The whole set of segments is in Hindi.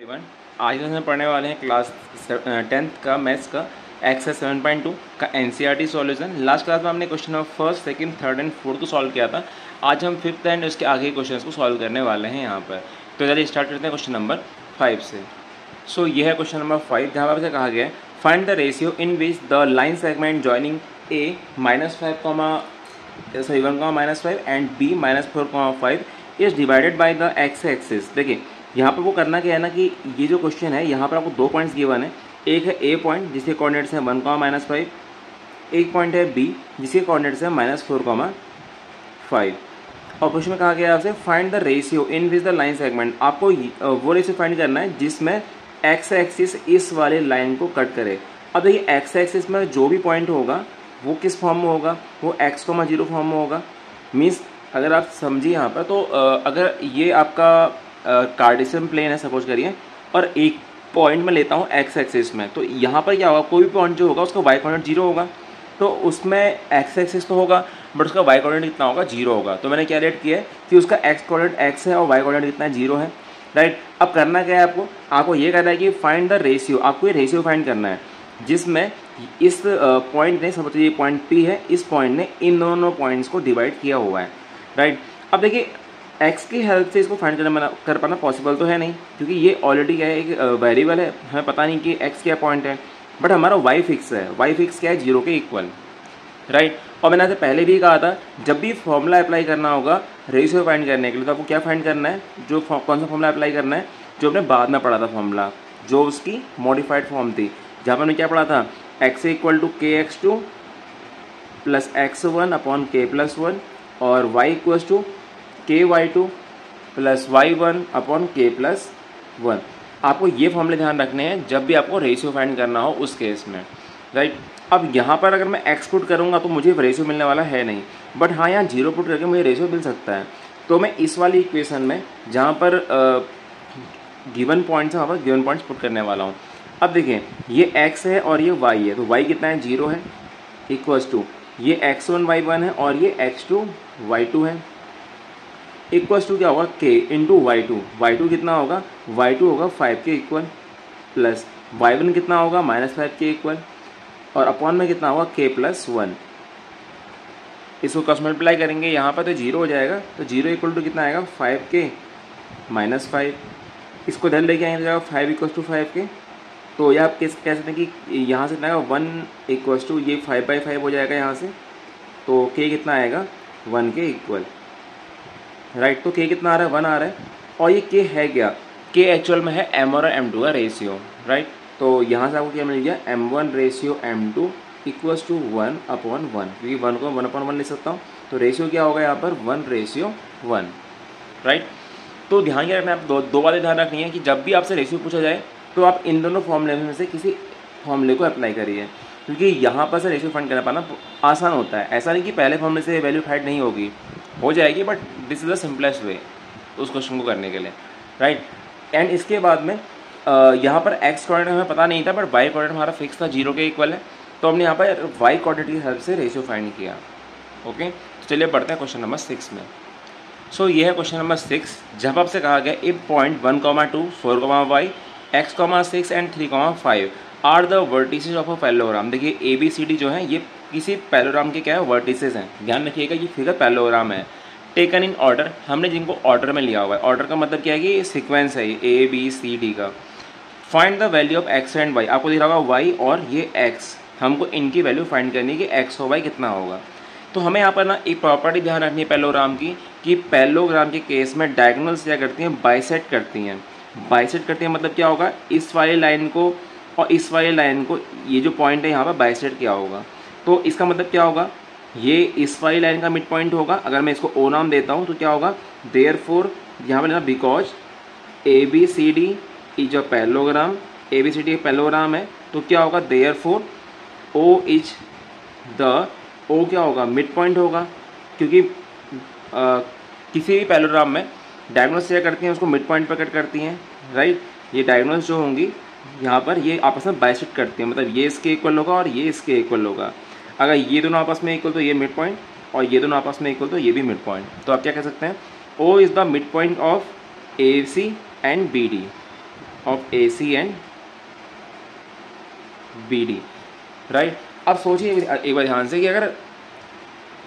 एवरीवन, आज हम पढ़ने वाले हैं क्लास 10th का मैथ्स का एक्सरसाइज 7.2 का एनसीईआरटी सॉल्यूशन। लास्ट क्लास में हमने question number first, second, third and fourth को सॉल्व किया था। आज हम फिफ्थ एंड उसके आगे क्वेश्चंस को सॉल्व करने वाले हैं यहाँ पर। तो चलिए स्टार्ट करते हैं क्वेश्चन नंबर 5 से। सो ये है क्वेश्चन नंबर 5, जहाँ पर कहा गया है find the ratio in which the line segment joining A -5 and B -4, is divided by the x axis. देखिए यहाँ पर वो करना क्या है ना कि ये जो क्वेश्चन है यहाँ पर आपको दो पॉइंट्स गिवन है। एक है ए पॉइंट जिसके कोऑर्डिनेट्स हैं 1, -5, एक पॉइंट है बी जिसके कोऑर्डिनेट्स हैं -4, 5। और क्वेश्चन में कहा गया आपसे find the ratio in which the line segment. आपको वो रेशियो फाइंड करना है जिसमें एक्स एक्सिस इस वाले लाइन को कट करे। अब देखिए एक्स एक्सिस में जो भी पॉइंट होगा वो किस फॉर्म में होगा, वो x,0 फॉर्म में होगा। मीन्स अगर आप समझिए यहाँ पर तो अगर ये आपका कार्टेशियन प्लेन है सपोज करिए, और एक पॉइंट में लेता हूँ एक्स एक्सिस में, तो यहाँ पर क्या होगा, कोई भी पॉइंट जो होगा उसका वाई कोऑर्डिनेट 0 होगा। तो उसमें एक्स एक्सिस तो होगा बट उसका वाई कोऑर्डिनेट कितना होगा, 0 होगा। तो मैंने क्या रेट किया है कि उसका एक्स कोऑर्डिनेट x है और वाई कोऑर्डिनेट कितना है, 0 है, राइट। अब करना क्या है आपको ये करना है कि फाइंड द रेशियो। आपको ये रेशियो फाइंड करना है जिसमें इस पॉइंट ने, समझिए ये पॉइंट P है, इस पॉइंट ने इन दोनों पॉइंट्स को डिवाइड किया हुआ है, राइट। अब देखिए x की हेल्प से इसको फाइंड कर पाना पॉसिबल तो है नहीं, क्योंकि ये ऑलरेडी क्या है, एक वेरिएबल है, हमें पता नहीं कि x क्या पॉइंट है, बट हमारा y फिक्स है। y फिक्स क्या है, 0 के इक्वल, राइट। और मैंने आपसे पहले भी कहा था जब भी फॉर्मूला अप्लाई करना होगा रेशियो फाइंड करने के लिए, तो आपको क्या फाइंड करना है, जो कौन सा फॉर्मूला अप्लाई करना है, जो हमने बाद में पढ़ा था फॉर्मूला, जो उसकी मॉडिफाइड फॉर्म थी, जहाँ पर हमने क्या पढ़ा था, x = kx2 + x1 / k+1 और y = ky2 + y1 / k+1। आपको ये फॉर्मूले ध्यान रखने हैं जब भी आपको रेशियो फाइंड करना हो उस केस में, राइट। अब यहाँ पर अगर मैं x पुट करूँगा तो मुझे रेशियो मिलने वाला है नहीं, बट हाँ यहाँ 0 पुट करके मुझे रेशियो मिल सकता है। तो मैं इस वाली इक्वेशन में जहाँ पर गिवन पॉइंट्स है वहाँ पर गिवन पॉइंट्स पुट करने वाला हूँ। अब देखिए ये x है और ये y है, तो y कितना है, 0 है, इक्वल्स टू ये x1 y1 है और ये x2 y2 है, इक्वल्स टू क्या होगा, k × y2 कितना होगा, y2 होगा 5 के इक्वल, प्लस y1 कितना होगा, -5 के इक्वल, और अपॉन में कितना होगा, k+1। इसको क्रॉस मल्टीप्लाई करेंगे यहाँ पर तो 0 हो जाएगा, तो 0 = कितना आएगा, 5k - 5। इसको इधर लेके आएंगे जाएगा 5 = 5k। तो यह आप कह सकते हैं कि यहाँ से कितना आएगा, 1 = ये 5/5 हो जाएगा यहाँ से, तो k कितना आएगा, 1 के इक्वल, राइट। तो k कितना आ रहा है, 1 आ रहा है। और ये k है क्या, k एक्चुअल में है m और m2 का रेशियो, राइट। तो यहाँ से आपको क्या मिल गया, m1/m2 = 1/1, क्योंकि 1 को 1/1 ले सकता हूँ, तो रेशियो क्या होगा यहाँ पर, 1/1, राइट। तो ध्यान क्या रखना है, आप दो बातें ध्यान रखनी है कि जब भी आपसे रेशियो पूछा जाए तो आप इन दोनों फॉर्मूले में से किसी फॉर्मूले को अप्लाई करिए, क्योंकि यहाँ पर से रेशियो फाइंड कर पाना आसान होता है। ऐसा नहीं कि पहले फॉर्मूले से वैल्यू फाइंड नहीं होगी, हो जाएगी, but this is the simplest way उस क्वेश्चन को करने के लिए, राइट। एंड इसके बाद में यहाँ पर x कोऑर्डिनेट हमें पता नहीं था, बट y कोऑर्डिनेट हमारा फिक्स था, 0 के इक्वल है, तो हमने यहाँ पर y कोऑर्डिनेट की हेल्प से रेशियो फाइंड किया। ओके, तो चलिए बढ़ते हैं क्वेश्चन नंबर 6 में। सो ये है क्वेश्चन नंबर 6, जब आपसे कहा गया if point 1, 2, 4, y, x, 6 and 3, 5 are the vertices of a parallelogram. देखिए ABCD जो है ये किसी पैरेललोग्राम के क्या है, वर्टिसेस हैं। ध्यान रखिएगा ये फिगर पैरेललोग्राम है, टेकन इन ऑर्डर, हमने जिनको ऑर्डर में लिया हुआ है। ऑर्डर का मतलब क्या है कि ये सीक्वेंस है, ABCD का। Find the value of x and y, आपको दिख रहा होगा y और ये x, हमको इनकी वैल्यू फाइंड करनी है कि x और y कितना होगा। तो हमें यहाँ पर ना एक प्रॉपर्टी ध्यान रखनी है पैरेललोग्राम की, कि पैरेललोग्राम के केस में डायगोनल्स क्या करती हैं, बाइसेक्ट करती हैं। बाइसेक्ट करती हैं मतलब क्या होगा, इस वाली लाइन को और इस वाली लाइन को, ये जो पॉइंट है यहाँ पर बाइसेक्ट किया होगा। तो इसका मतलब क्या होगा, ये इस वाली लाइन का मिड पॉइंट होगा। अगर मैं इसको O नाम देता हूँ तो क्या होगा, देयरफॉर यहाँ पर लेना, because ABCD is a parallelogram, ABCD एक पैरेललोग्राम है, तो क्या होगा, therefore O is the, O क्या होगा, मिड पॉइंट होगा, क्योंकि किसी भी पैरेललोग्राम में डायगोनल्स क्या करती हैं, उसको मिड पॉइंट पर कट करती हैं, राइट। ये डायगोनल्स जो होंगी यहाँ पर ये आपस में बाइसेक्ट करती हैं, मतलब ये इसके इक्वल होगा और ये इसके इक्वल होगा। अगर ये दोनों आपस में इक्वल तो ये मिड पॉइंट, और ये दोनों आपस में इक्वल तो ये भी मिड पॉइंट। तो आप क्या कह सकते हैं, O is the mid point of AC and BD, of A C and B D, right. अब सोचिए एक बार ध्यान से कि अगर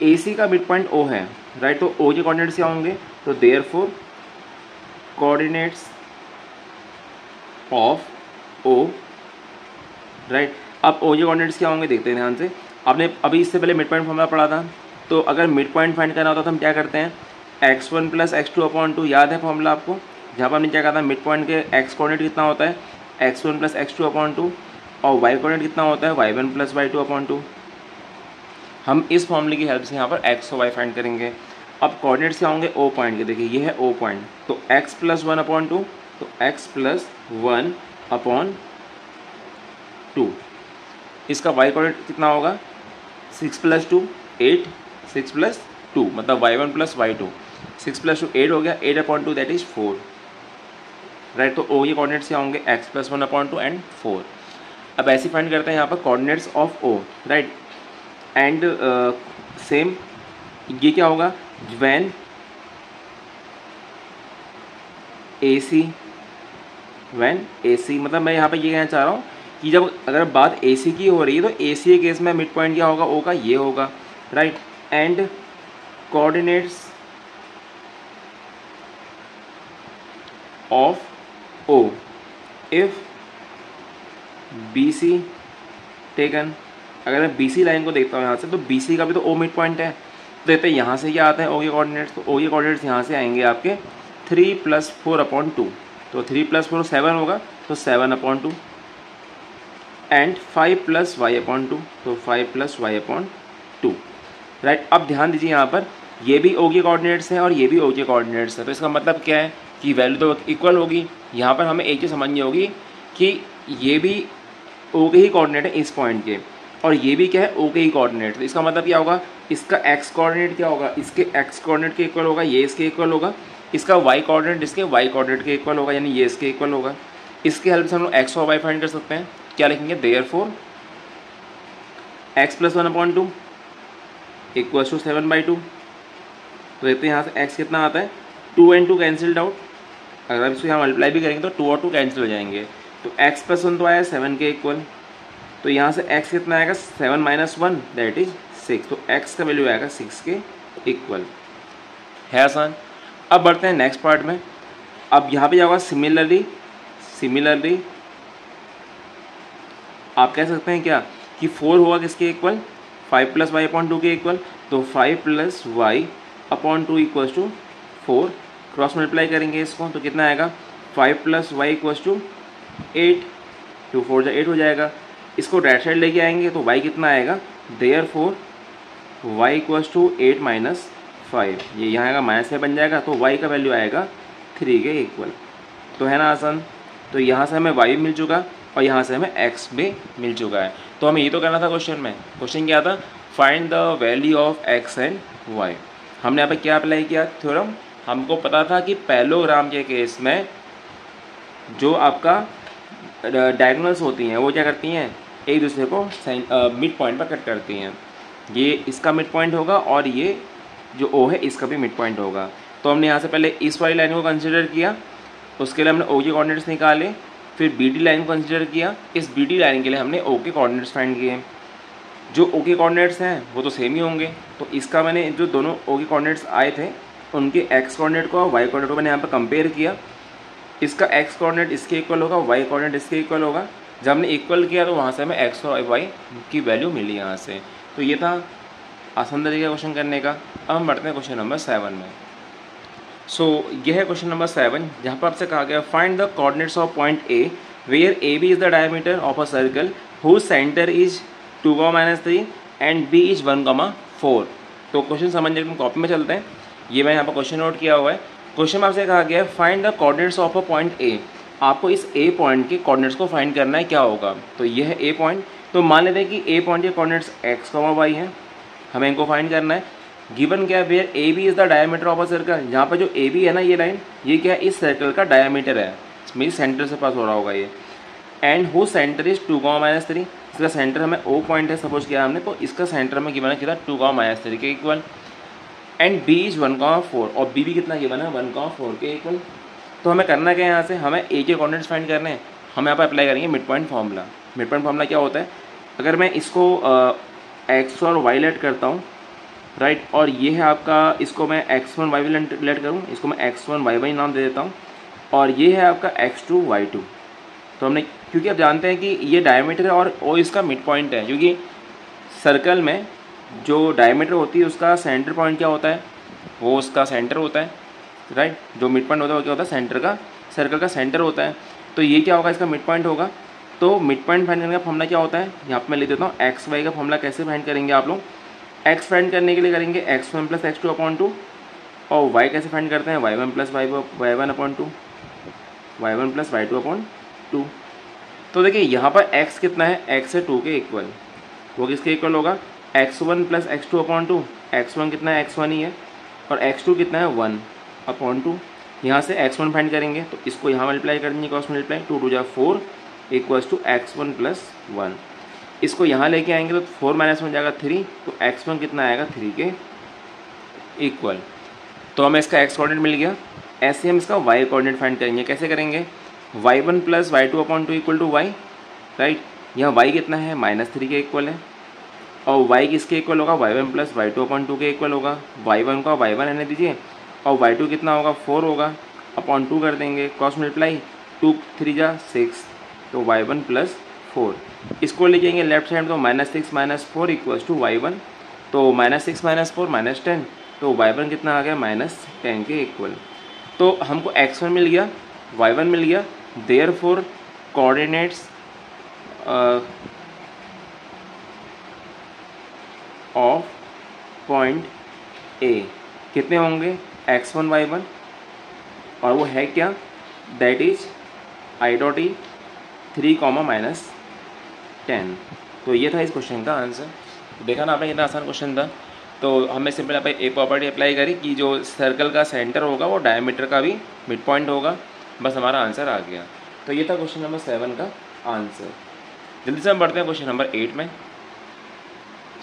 ए सी का मिड पॉइंट ओ है, राइट, तो ओ के कोऑर्डिनेट्स क्या होंगे, तो therefore coordinates of O, right. अब ओ के कोऑर्डिनेट्स क्या होंगे देखते हैं ध्यान से। आपने अभी इससे पहले मिड पॉइंट फॉर्मूला पढ़ा था, तो अगर मिड पॉइंट फाइंड करना होता तो हम क्या करते हैं, x1 प्लस x2 अपॉन 2, याद है फॉर्मूला आपको, जहाँ पर हमने क्या कहा था, मिड पॉइंट के x कोऑर्डिनेट कितना होता है x1 प्लस x2 अपॉन 2 और y कोऑर्डिनेट कितना होता है y1 प्लस y2 अपॉन 2। हम इस फॉर्मूले की हेल्प से यहाँ पर x और y फाइंड करेंगे। अब कोऑर्डिनेट्स क्या होंगे ओ पॉइंट के, देखिए ये है ओ पॉइंट, तो x प्लस 1 अपॉन 2, तो x प्लस 1 अपॉन 2। इसका y कोऑर्डिनेट कितना होगा 6 प्लस 2 8, 6 प्लस 2 मतलब y1 प्लस y2, 6 प्लस 2 8 हो गया, 8 अपॉन 2 दैट इज 4, राइट। तो ओ के कोऑर्डिनेट्स क्या होंगे x प्लस 1 अपॉन 2 एंड 4। अब ऐसे फाइंड करते हैं यहाँ पर coordinates of O, right, and same ये क्या होगा, व्हेन ए सी मतलब मैं यहाँ पे ये कहना चाह रहा हूँ कि जब अगर बात ए सी की हो रही है तो ए सी के केस में मिड पॉइंट क्या होगा ओ का, ये होगा, right. And coordinates of O if B C taken, अगर मैं बी सी लाइन को देखता हूँ यहाँ से, तो बी सी का भी तो ओ मिड पॉइंट है, तो देखते हैं यहाँ से क्या आता है ओ के कोऑर्डिनेट्स, तो ओ के कोऑर्डिनेट्स यहाँ से आएंगे आपके 3 प्लस 4 अपॉन 2, तो 3 प्लस 4 7 होगा, तो 7 upon 2 and 5 plus y upon 2, तो 5 प्लस वाई अपॉन 2, राइट। अब ध्यान दीजिए यहाँ पर ये भी ओ के कोऑर्डिनेट्स हैं और ये भी ओ के कोऑर्डिनेट्स हैं, तो इसका मतलब क्या है कि वैल्यू तो इक्वल होगी। यहाँ पर हमें एक चीज़ समझनी होगी कि ये भी ओ के ही कोऑर्डिनेट है इस पॉइंट के, और ये भी क्या है ओ के ही कोऑर्डिनेट, तो इसका मतलब क्या होगा, इसका एक्स कोऑर्डिनेट क्या होगा, इसके एक्स कोऑर्डिनेट के इक्वल होगा, ये इसके इक्वल होगा, इसका वाई कोऑर्डिनेट इसके वाई कोऑर्डिनेट के इक्वल होगा, यानी ये इसके इक्वल होगा। इसके हेल्प से हम लोग एक्स और वाई फाइंड कर सकते हैं। क्या लिखेंगे, therefore x plus 1 upon 2 equals to 7/2। तो देखते हैं यहाँ से एक्स कितना आता है, 2 एंड 2 कैंसिल्ड आउट, अगर आप इसको यहाँ मल्टीप्लाई भी करेंगे तो 2 और 2 कैंसिल हो जाएंगे, तो एक्स प्लस 1 तो आया 7 के इक्वल, तो यहाँ से x कितना आएगा 7 माइनस 1 दैट इज 6, तो x का वैल्यू आएगा 6 के इक्वल, है आसान। अब बढ़ते हैं नेक्स्ट पार्ट में। अब यहाँ पे क्या होगा, सिमिलरली आप कह सकते हैं क्या कि 4 होगा किसके इक्वल, 5 प्लस वाई अपॉन 2 के इक्वल, तो 5 plus y upon 2 equals to 4, cross multiply करेंगे इसको तो कितना आएगा 5 प्लस वाई इक्वल्स टू 8, 2 4 8 हो जाएगा। इसको राइट साइड लेके आएंगे तो y कितना आएगा, therefore y equals to 8 minus 5, ये यहाँ आएगा माइनस से बन जाएगा, तो y का वैल्यू आएगा 3 के इक्वल, तो है ना आसान। तो यहाँ से हमें y मिल चुका और यहाँ से हमें x भी मिल चुका है। तो हमें ये तो करना था क्वेश्चन में, क्वेश्चन क्या था, find the value of x and y। हमने यहाँ पर क्या अप्लाई किया थ्योरम, हमको पता था कि पैरेललोग्राम के केस में जो आपका डायगोनल्स होती हैं वो क्या करती हैं, एक दूसरे को मिड पॉइंट पर कट करती हैं। ये इसका मिड पॉइंट होगा और ये जो ओ है इसका भी मिड पॉइंट होगा। तो हमने यहाँ से पहले इस वाली लाइन को कंसिडर किया, उसके लिए हमने ओ के कोऑर्डिनेट्स निकाले, फिर बी डी लाइन को कंसिडर किया, इस बी डी लाइन के लिए हमने ओ के कोऑर्डिनेट्स फाइंड किए। जो ओ के कोऑर्डिनेट्स हैं वो तो सेम ही होंगे, तो इसका मैंने जो दोनों ओ के कोऑर्डिनेट्स आए थे उनके एक्स कोऑर्डिनेट को और वाई कोऑर्डिनेट को मैंने यहाँ पर कंपेयर किया। इसका एक्स कोऑर्डिनेट इसके इक्वल होगा, वाई कोऑर्डिनेट इसके इक्वल होगा। जब हमने इक्वल किया तो वहाँ से हमें एक्स और वाई की वैल्यू मिली यहाँ से। तो ये था आसान तरीका क्वेश्चन करने का। अब हम बढ़ते हैं क्वेश्चन नंबर 7 में। सो यह है क्वेश्चन नंबर 7, जहाँ पर आपसे कहा गया find the coordinates of point A where A B is the diameter of a circle whose centre is 2, and B is 1, 4। तो क्वेश्चन समझने के लिए कॉपी में चलते हैं। ये मैं यहाँ पर क्वेश्चन नोट किया हुआ है। क्वेश्चन में आपसे कहा गया है find the coordinates of a point A. आपको इस ए पॉइंट के कोऑर्डिनेट्स को फाइंड करना है, क्या होगा। तो ये है ए पॉइंट, तो मान लेते हैं कि ए पॉइंट के कोऑर्डिनेट्स एक्स वाई हैं, हमें इनको फाइंड करना है। गिवन क्या है, where A B is the diameter of a circle. यहाँ पर जो ए बी है ना, ये लाइन, ये क्या है, इस सर्कल का डायमीटर है, मेरी सेंटर से पास हो रहा होगा ये। एंड हु सेंटर इज 2, इसका सेंटर हमें ओ पॉइंट है सपोज किया हमने, तो इसका सेंटर हमें गिवन है कितना 2, के इक्वल। एंड बी इज 1, 4, और बी भी कितना गिवन है 1, 4 के इक्वल। तो हमें करना क्या है, यहाँ से हमें ए के कोऑर्डिनेट्स फाइंड करने हैं। हम यहाँ पर अप्लाई करेंगे mid point formula. Mid point formula क्या होता है, अगर मैं इसको एक्स और वाई लेट करता हूँ, राइट, और ये है आपका, इसको मैं x1 y1 लेट करूँ, इसको मैं x1 y1 नाम दे देता हूँ, और ये है आपका x2 y2। तो हमने, क्योंकि आप जानते हैं कि ये डायमीटर है और ओ इसका मिड पॉइंट है, क्योंकि सर्कल में जो डायमीटर होती है उसका सेंटर पॉइंट क्या होता है, वो उसका सेंटर होता है, राइट। जो मिड पॉइंट होता है वो क्या होता है, सेंटर का, सर्कल का सेंटर होता है। तो ये क्या होगा, इसका मिड पॉइंट होगा। तो मिड पॉइंट फाइंड करने का फॉर्मूला क्या होता है, यहाँ पर मैं लिख देता हूँ। एक्स वाई का फॉर्मूला कैसे फाइंड करेंगे आप लोग, एक्स फाइंड करने के लिए करेंगे x1 प्लस x2/2, और y कैसे फाइंड करते हैं, y1 plus y1/2, y1 plus y2/2। तो देखिए यहाँ पर x कितना है, x से 2 के इक्वल, वो किसके इक्वल होगा, x1 प्लस x2/2। x1 कितना है, x1 ही है, और x2 कितना है, 1/2। यहाँ से x1 फाइंड करेंगे तो इसको यहाँ मल्टीप्लाई कर देंगे, क्रॉस मल्टीप्लाई, 2 2 जा 4 इक्वल्स टू x1 प्लस 1। इसको यहाँ लेके आएंगे तो 4 माइनस 1 जाएगा 3, तो x1 कितना आएगा, 3 के इक्वल। तो हमें इसका x कोऑर्डिनेट मिल गया। ऐसे हम इसका y कोऑर्डिनेट फाइंड करेंगे, कैसे करेंगे, y1 plus y2/2 equal to y, right. यहाँ y कितना है, -3 के इक्वल है, और y किसके इक्वल होगा, y1 प्लस y2/2 के इक्वल होगा। y1 का y1 रहने दीजिए, और y2 कितना होगा, 4 होगा, अपॉन 2 कर देंगे, क्रॉस मल्टीप्लाई, 2 3 जा 6, तो y1 प्लस 4। इसको ले जाएंगे लेफ्ट साइड, तो -6 माइनस 4 इक्वल्स टू y1, तो -6 माइनस 4 -10, तो y1 कितना आ गया, -10 के इक्वल। तो हमको x1 मिल गया, y1 मिल गया, therefore coordinates of point A कितने होंगे, x1 y1, और वो है क्या, दैट इज i.e 3, -10। तो ये था इस क्वेश्चन का आंसर। तो देखा ना आपने कितना आसान क्वेश्चन था। तो हमने सिंपल यहाँ पे एक प्रॉपर्टी अप्लाई करी कि जो सर्कल का सेंटर होगा वो डायमीटर का भी मिड पॉइंट होगा, बस हमारा आंसर आ गया। तो ये था क्वेश्चन नंबर 7 का आंसर। जल्दी से हम बढ़ते हैं क्वेश्चन नंबर 8 में।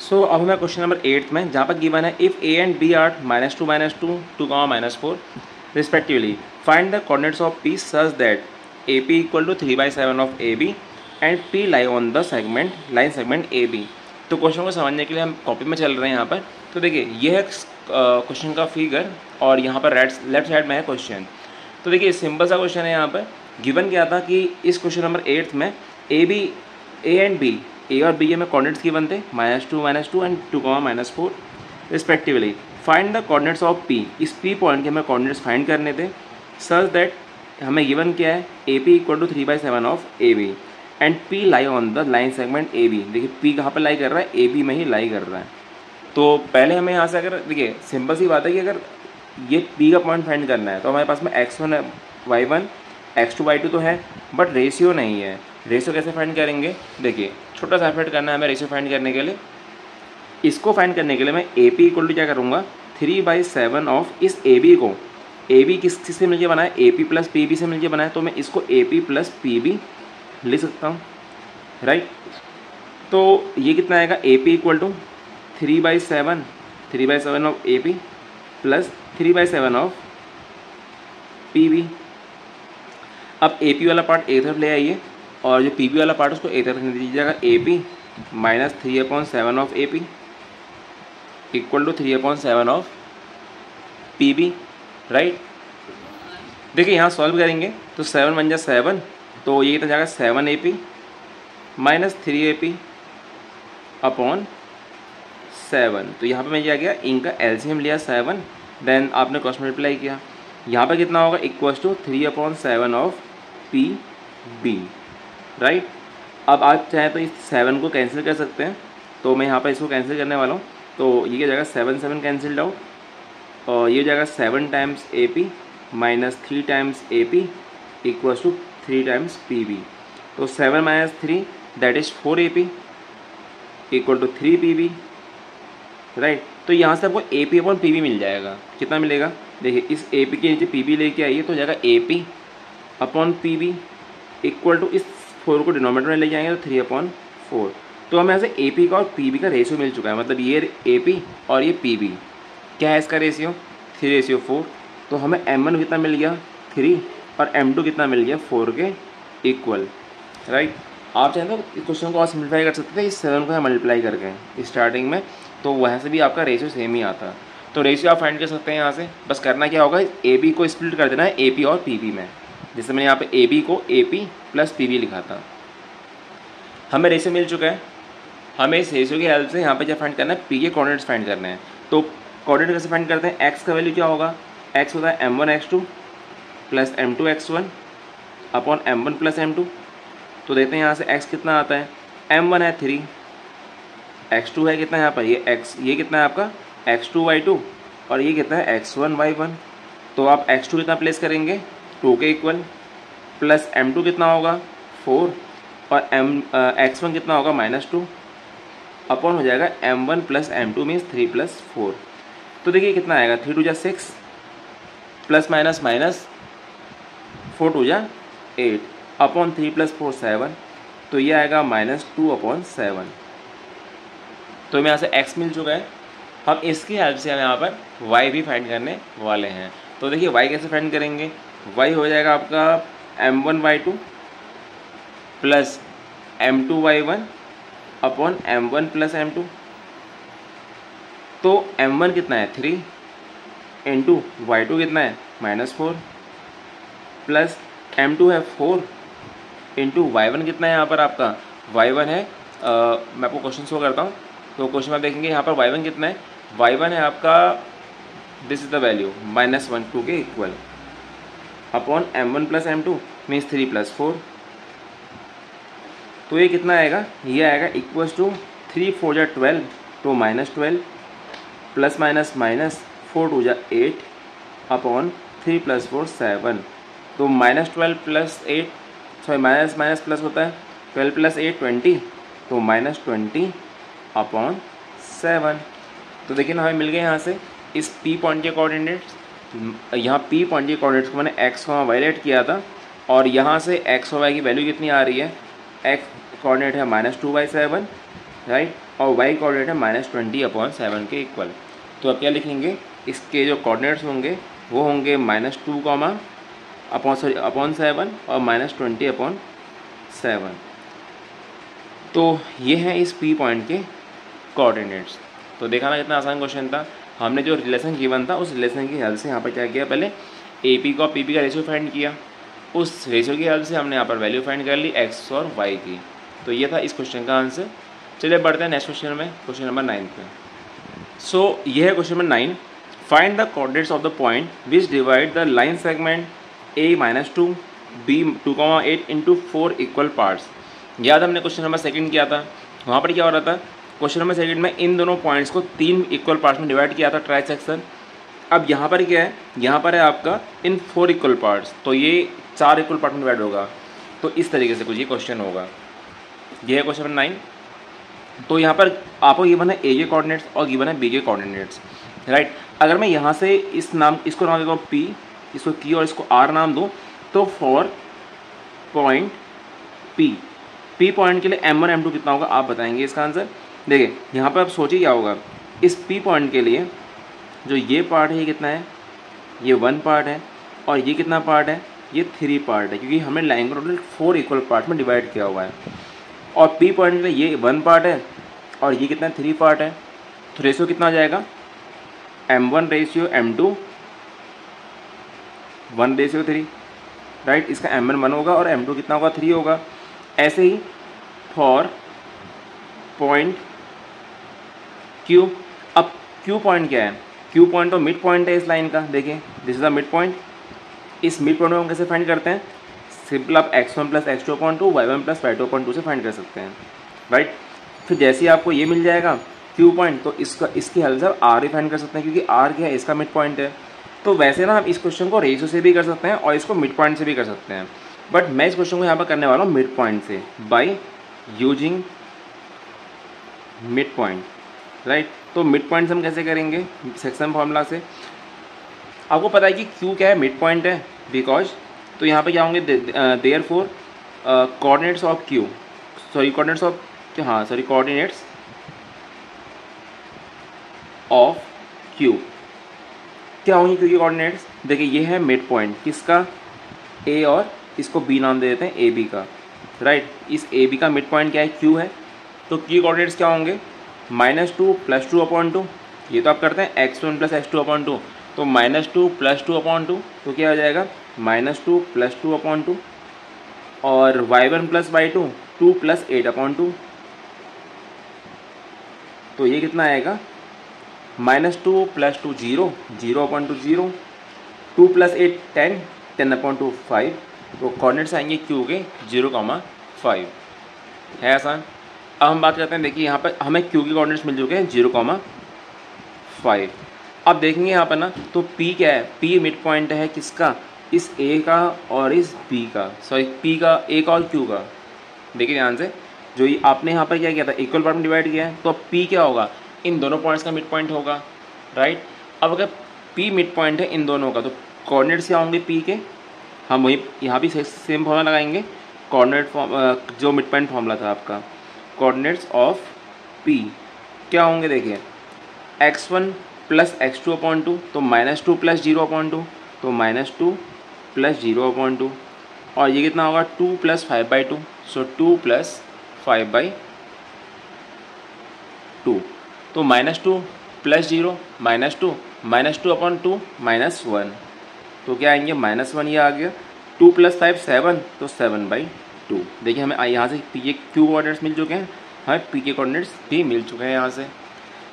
सो अब हमें क्वेश्चन नंबर 8 में, जहाँ पर गिवन है if a and b are -2 -2 2, -4 respectively, find the coordinates of p such that AP equal to 3/7 of AB and P lie on the segment, line segment AB। तो क्वेश्चन को समझने के लिए हम कॉपी में चल रहे हैं यहाँ पर। तो देखिए ये है क्वेश्चन का फिगर, और यहाँ पर लेफ्ट साइड में है क्वेश्चन। तो देखिए सिंपल सा क्वेश्चन है। यहाँ पर गिवन क्या था कि इस क्वेश्चन नंबर 8 में A एंड B, A और B में कोऑर्डिनेट्स गिवन थे, -2 and 2, -4 respectively. Find the coordinates of P, इस P पॉइंट के हमें कोऑर्डिनेट्स फाइंड करने थे सच दैट, हमें गिवन क्या है, AP equal to 3/7 of AB and P lie on the line segment AB। देखिए P कहाँ पर लाई कर रहा है, AB में ही लाई कर रहा है। तो पहले हमें यहाँ से, अगर देखिए सिंपल सी बात है कि अगर ये P का पॉइंट फाइंड करना है तो हमारे पास में x1 y1 x2 y2 तो है, बट रेशियो नहीं है। रेशियो कैसे फाइंड करेंगे, देखिए छोटा सा एफर्ट करना है हमें रेशियो फाइंड करने के लिए। इसको फाइंड करने के लिए मैं AP इक्वल टू क्या करूँगा, 3/7 ऑफ इस AB को, AB किस से मिलकर बना है, AP प्लस PB से मिलकर बना है, तो मैं इसको AP प्लस PB लिख सकता हूँ, राइट। तो ये कितना आएगा, AP equal to 3/7 of AP plus 3/7 of PB। अब AP वाला पार्ट ए तरफ ले आइए, और जो PB वाला पार्ट उसको ए तरफ लिख दीजिएगा। AP minus 3/7 of AP equal to 3/7 of PB, right. देखिए यहाँ सॉल्व करेंगे तो 7 बन जाए 7, तो ये कितना जाएगा, 7 AP माइनस 3 AP अपॉन 7। तो यहाँ पे मैं क्या किया, इनका एलसीएम लिया 7, देन आपने क्रॉस मल्टीप्लाई किया। यहाँ पे कितना होगा, equals to 3/7 of PB, right. अब आप चाहे तो इस 7 को कैंसिल कर सकते हैं, तो मैं यहाँ पर इसको कैंसिल करने वाला हूँ। तो ये क्या जाएगा, 7 कैंसिल्ड आउट, और ये जाएगा 7 times AP minus 3 times AP equals to 3 times PB। तो 7 minus 3 that is 4 AP equal to 3 PB, right. तो यहाँ से आपको AP अपॉन PB मिल जाएगा। कितना मिलेगा, देखिए इस AP के नीचे PB लेके आइए तो जाएगा AP upon PB equal to, इस 4 को डिनोमिनेटर में ले जाएंगे तो 3/4। तो हमें यहाँ से AP का और PB का रेशियो मिल चुका है, मतलब ये AP और ये PB क्या है इसका रेशियो, 3/4। तो हमें M1 कितना मिल गया, 3, और m2 कितना मिल गया 4 के इक्वल, राइट। आप चाहें तो इस क्वेश्चन को और सिंप्लीफाई कर सकते थे इस 7 को मल्टीप्लाई करके स्टार्टिंग में, तो वहाँ से भी आपका रेशियो सेम ही आता। तो रेशियो आप फाइंड कर सकते हैं यहाँ से। बस करना क्या होगा, ए बी को स्प्लिट कर देना है ए पी और पी बी में। जैसे मैंने यहाँ पे ए बी को A P plus P B लिखा था। हमें रेशियो मिल चुका है, हमें इस रेशियो की हेल्प से यहाँ पे क्या फाइंड करना है, पी के कोऑर्डिनेट्स फाइंड करने हैं। तो कोऑर्डिनेट कैसे फाइंड करते हैं, एक्स का वैल्यू क्या होगा, एक्स होता है m1 x2 plus m2 x1 upon m1 plus m2। तो देखते हैं यहाँ से x कितना आता है, m1 है 3, x2 है कितना यहाँ पर, ये कितना है आपका x2 y2 और ये कितना है x1 y1। तो आप x2 कितना प्लेस करेंगे 2 के इक्वल, प्लस m2 कितना होगा 4 और x1 कितना होगा -2 अपॉन हो जाएगा m1 plus m2 means 3 plus 4। तो देखिए कितना आएगा 3 2 जा 6 प्लस माइनस माइनस 4 2 जा 8 अपॉन 3 प्लस 4 7। तो ये आएगा -2 अपॉन 7। तो हमें यहाँ से x मिल चुका है। हम इसकी हेल्प से हम यहाँ पर y भी फाइंड करने वाले हैं। तो देखिए y कैसे फाइंड करेंगे, y हो जाएगा आपका m1 y2 plus m2 y1 upon m1 plus m2। तो m1 कितना है 3 इंटू y2 कितना है -4 प्लस m2 है 4 इंटू y1 कितना है यहाँ पर आपका y1 है मैं आपको क्वेश्चन शो करता हूँ। तो क्वेश्चन में आप देखेंगे यहाँ पर y1 कितना है, y1 है आपका दिस इज द वैल्यू -1 2 के equal upon m1 plus m2 means 3 plus 4। तो ये कितना आएगा, ये आएगा इक्वल्स टू 3 4 जा 12 तो -12 प्लस माइनस माइनस 4 2 जा 8 अपॉन 3 प्लस 4 7। तो -12 plus 8 sorry minus minus plus होता है 12 प्लस 8 20 तो -20 अपॉन 7। तो देखिए ना हमें मिल गए यहाँ से इस P पॉइंट के कोऑर्डिनेट्स। यहाँ P पॉइंट के कोऑर्डिनेट्स को मैंने x y लेट किया था और यहाँ से x और y की वैल्यू कितनी आ रही है, x कोऑर्डिनेट है -2/7 राइट और y कोऑर्डिनेट है -20 अपॉन 7 के इक्वल। तो अब क्या लिखेंगे, इसके जो कोऑर्डिनेट्स होंगे वो होंगे -2 अपॉन 7 और -20 अपॉन 7। तो ये है इस P पॉइंट के कोऑर्डिनेट्स। तो देखा ना कितना आसान क्वेश्चन था। हमने जो रिलेशन गिवन था उस रिलेशन की हेल्प से यहाँ पर क्या किया, पहले AP का PP का रेशियो फाइंड किया, उस रेशियो की हेल्प से हमने यहाँ पर वैल्यू फाइंड कर ली x और y की। तो ये था इस क्वेश्चन का आंसर। चलिए बढ़ते हैं नेक्स्ट क्वेश्चन में, क्वेश्चन नंबर 9 पे। सो ये है question number 9, find the coordinates of the point which divide the line segment a-2 b2,8 into 4 equal parts. याद हमने क्वेश्चन नंबर 2 किया था, वहाँ पर क्या हो रहा था, क्वेश्चन नंबर 2 में इन दोनों पॉइंट्स को 3 इक्वल पार्ट्स में डिवाइड किया था ट्राई सेक्शन। अब यहाँ पर क्या है, यहाँ पर है आपका इन 4 इक्वल पार्ट्स, तो ये 4 इक्वल पार्ट में डिवाइड होगा। तो इस तरीके से कुछ ये क्वेश्चन होगा। ये है क्वेश्चन नंबर 9। तो यहाँ पर आपको गिवन है ए के कोऑर्डिनेट्स और गिवन है बी के कोऑर्डिनेट्स राइट। अगर मैं यहाँ से इसको नाम देता हूँ P, इसको Q और इसको R नाम दूँ, तो फॉर पॉइंट P पॉइंट के लिए M1 M2 कितना होगा आप बताएंगे इसका आंसर। देखिए यहाँ पर आप सोचिए क्या होगा, इस P पॉइंट के लिए जो ये पार्ट है ये कितना है, ये 1 पार्ट है और ये कितना पार्ट है, ये 3 पार्ट है, क्योंकि हमने लाइन को टोटल 4 इक्वल पार्ट में डिवाइड किया हुआ है। और P पॉइंट के लिए ये 1 पार्ट है और ये कितना 3 पार्ट है। तो रेशियो कितना हो जाएगा, M1 रेशियो M2 1/3 राइट। इसका M1 1 होगा और M2 कितना होगा 3 होगा। ऐसे ही फॉर पॉइंट Q। अब Q पॉइंट क्या है, Q पॉइंट तो मिड पॉइंट है इस लाइन का। देखिए this is the mid point. इस मिड पॉइंट को हम कैसे फाइंड करते हैं, सिंपल आप x1 plus x2/2 y1 plus y2/2 से फाइंड कर सकते हैं राइट। फिर जैसे ही आपको ये मिल जाएगा Q पॉइंट, तो इसकी हेल्प से आप R भी फाइंड कर सकते हैं, क्योंकि R क्या है, इसका मिड पॉइंट है। तो वैसे ना हम इस क्वेश्चन को रेशियो से भी कर सकते हैं और इसको मिड पॉइंट से भी कर सकते हैं, बट मैं इस क्वेश्चन को यहाँ पर करने वाला हूँ मिड पॉइंट से, by using mid point right. तो मिड पॉइंट से हम कैसे करेंगे, सेक्शन फॉर्मूला से। आपको पता है कि Q क्या है, मिड पॉइंट है, बिकॉज तो यहाँ पे क्या होंगे, therefore coordinates of Q coordinates of Q क्या होंगे Q की कोऑर्डिनेट्स। देखिए ये है मिड पॉइंट किसका, ए और इसको बी नाम दे देते हैं ए बी का, राइट। इस ए बी का मिड पॉइंट क्या है, क्यू है, तो क्यू कोऑर्डिनेट्स क्या होंगे, -2 + 2/2, ये तो आप करते हैं x1 + x2/2, तो -2 + 2/2, तो क्या हो जाएगा -2 + 2/2, और y1 + y2 2 + 8/2, तो ये कितना आएगा -2 + 2 0, 0/2 0, 2 + 8 10, 10/2 5, तो कोऑर्डिनेट्स आएंगे क्यू के 0,5, है आसान। अब हम बात करते हैं, देखिए यहाँ पर हमें क्यू के कोऑर्डिनेट्स मिल चुके हैं 0,5। अब देखेंगे यहाँ पर ना, तो P क्या है, P मिड पॉइंट है किसका, इस A का और इस B का, सॉरी P का, A का और Q का। देखिए ध्यान से, जो ये आपने यहाँ पर क्या किया था, इक्वल पार्ट में डिवाइड किया है, तो अब P क्या होगा, इन दोनों पॉइंट्स का मिड पॉइंट होगा, राइट। अब अगर P मिड पॉइंट है इन दोनों का, तो कोऑर्डिनेट्स क्या होंगे P के, हम वही यहाँ भी सेम फॉर्मूला लगाएंगे, कोऑर्डिनेट जो मिड पॉइंट फॉर्मूला था आपका, कोऑर्डिनेट्स ऑफ P क्या होंगे, देखिए x1 + x2/2, तो -2 + 0/2, तो -2 + 0/2, और ये कितना होगा 2 + 5/2, सो 2 + 5/2, तो -2 + 0 -2, -2/2 -1, तो क्या आएंगे -1, ये आ गया, 2 + 5 7, तो 7/2। देखिए हमें यहाँ से ये क्यू कोऑर्डिनेट्स मिल चुके हैं, हमें पी के कोऑर्डिनेट्स भी मिल चुके हैं यहाँ से।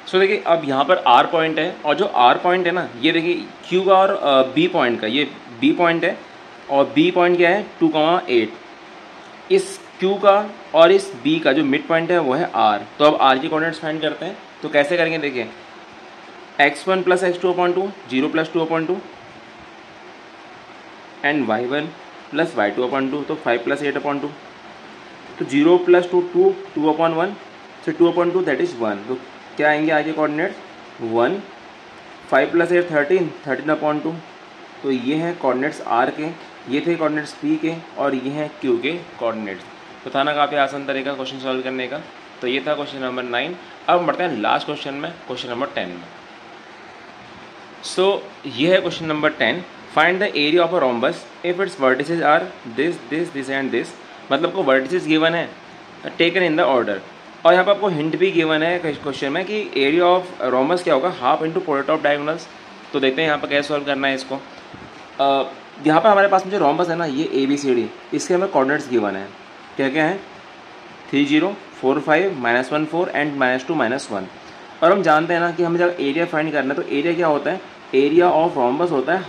सो देखिए अब यहाँ पर आर पॉइंट है, और जो आर पॉइंट है ना, ये देखिए क्यू का और बी पॉइंट का, ये बी पॉइंट है और बी पॉइंट क्या है 2,8, इस क्यू का और इस बी का जो मिड पॉइंट है वो है आर। तो अब आर की कोऑर्डिनेट्स फाइंड करते हैं, तो कैसे करेंगे, देखिए x1 + x2/2 0 + 2/2, and y1 + y2/2, तो 5 + 8/2, तो 0 + 2 2, 2/1, so 2/2 दैट इज़ 1, तो क्या आएंगे आगे कोऑर्डिनेट्स 1, 5 + 8 13, 13/2, तो ये हैं कोऑर्डिनेट्स आर के, ये थे कोऑर्डिनेट्स पी के, और ये हैं क्यू के कोऑर्डिनेट्स। तो था ना काफ़ी आसान तरीका क्वेश्चन सॉल्व करने का। तो ये था क्वेश्चन नंबर 9। अब बढ़ते हैं लास्ट क्वेश्चन में, क्वेश्चन नंबर 10 में। सो ये है question number 10, find the area of a rhombus if its vertices are this this this and this. मतलब को वर्टिसेस गिवन है टेकन इन द ऑर्डर, और यहाँ पर आपको हिंट भी गिवन है क्वेश्चन में कि एरिया ऑफ रोम्बस क्या होगा, half into product of diagonals. तो देखते हैं यहाँ पर कैसे सॉल्व करना है इसको। यहाँ पर हमारे पास में जो रोम्बस है ना, ये ABCD, इसके हमें कोऑर्डिनेट्स गिवन है, क्या क्या है 3 0 4 5 -1 4 एंड -2 -1। और हम जानते हैं ना कि हमें जब एरिया फाइंड करना है, तो एरिया क्या होता है, एरिया ऑफ रोम्बस होता है,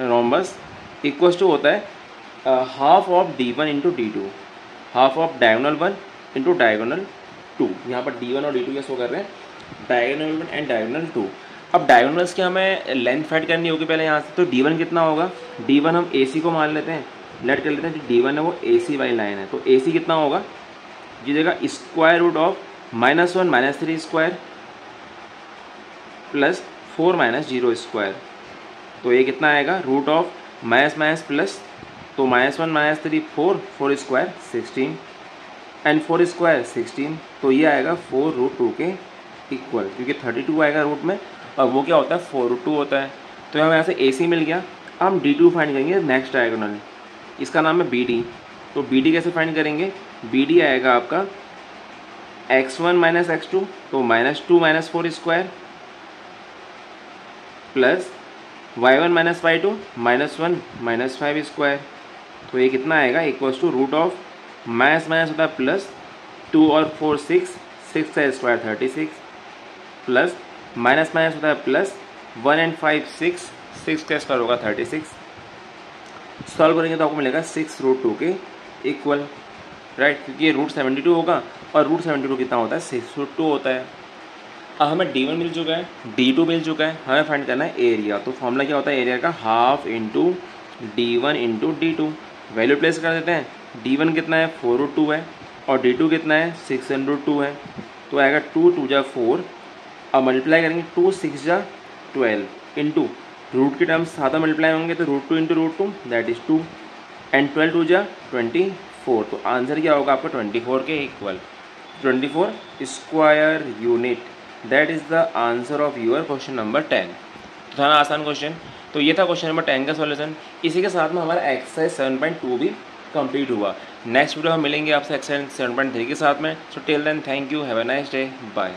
रोम्बस इक्वल्स टू होता है half of D1 into D2, half of diagonal 1 into diagonal 2। यहाँ पर D1 और D2 क्या शो कर रहे हैं, डायगोनल 1 एंड डायगोनल 2। अब डायगोनल्स की हमें लेंथ फाइंड करनी होगी पहले यहाँ से, तो D1 कितना होगा, D1 हम AC को मान लेते हैं, लेट कर लेते हैं, जो D1 है वो AC वाली लाइन है, तो AC कितना होगा, ये देगा square root of -1 -3 square plus 4 -0 square, तो ये कितना आएगा रूट ऑफ माइनस प्लस, तो -1 -3 4 4 स्क्वायर 16 एंड 4 स्क्वायर 16, तो ये आएगा 4√2 के इक्वल, क्योंकि 32 आएगा रूट में और वो क्या होता है 4√2 होता है। तो हमें यहाँ से AC मिल गया। हम D2 फाइंड करेंगे नेक्स्ट डायगोनल, इसका नाम है BD। तो BD कैसे फाइंड करेंगे, BD आएगा आपका x1 - x2, तो -2 -4 square plus y1 - y2 -1 -5 square, तो ये कितना आएगा equals to root of minus होता है प्लस 2 और 4 6 का स्क्वायर 36 प्लस माइनस होता है प्लस 1 एंड 5 6 का स्क्वायर होगा 36। सॉल्व करेंगे तो आपको मिलेगा 6√2 के इक्वल, राइट, क्योंकि ये √72 होगा और √72 कितना होता है 6√2 होता है। अब हमें D1 मिल चुका है, D2 मिल चुका है, हमें फाइंड करना है एरिया। तो फॉर्मूला क्या होता है एरिया का, half into D1 into D2। Value place कर देते हैं, D1 कितना है 4√2 है और D2 कितना है 6√2 है, तो आएगा 2 2 जा 4। अब मल्टीप्लाई करेंगे 2 6 जा 12 इंटू रूट के टर्म्स साथ मल्टीप्लाई होंगे तो √2 इंटू √2 दैट इज़ 2 एंड 12 2 जा 24। तो आंसर क्या होगा आपका 24 के equal, 24 square unit. That is the answer of your question number 10। तो था ना आसान क्वेश्चन। तो ये था क्वेश्चन नंबर 10 का सॉल्यूशन। इसी के साथ में हमारा एक्सरसाइज 7.2 भी कंप्लीट हुआ। नेक्स्ट वीडियो हम मिलेंगे आपसे एक्सरसाइज 7.3 के साथ में। So till then thank you, have a nice day, bye.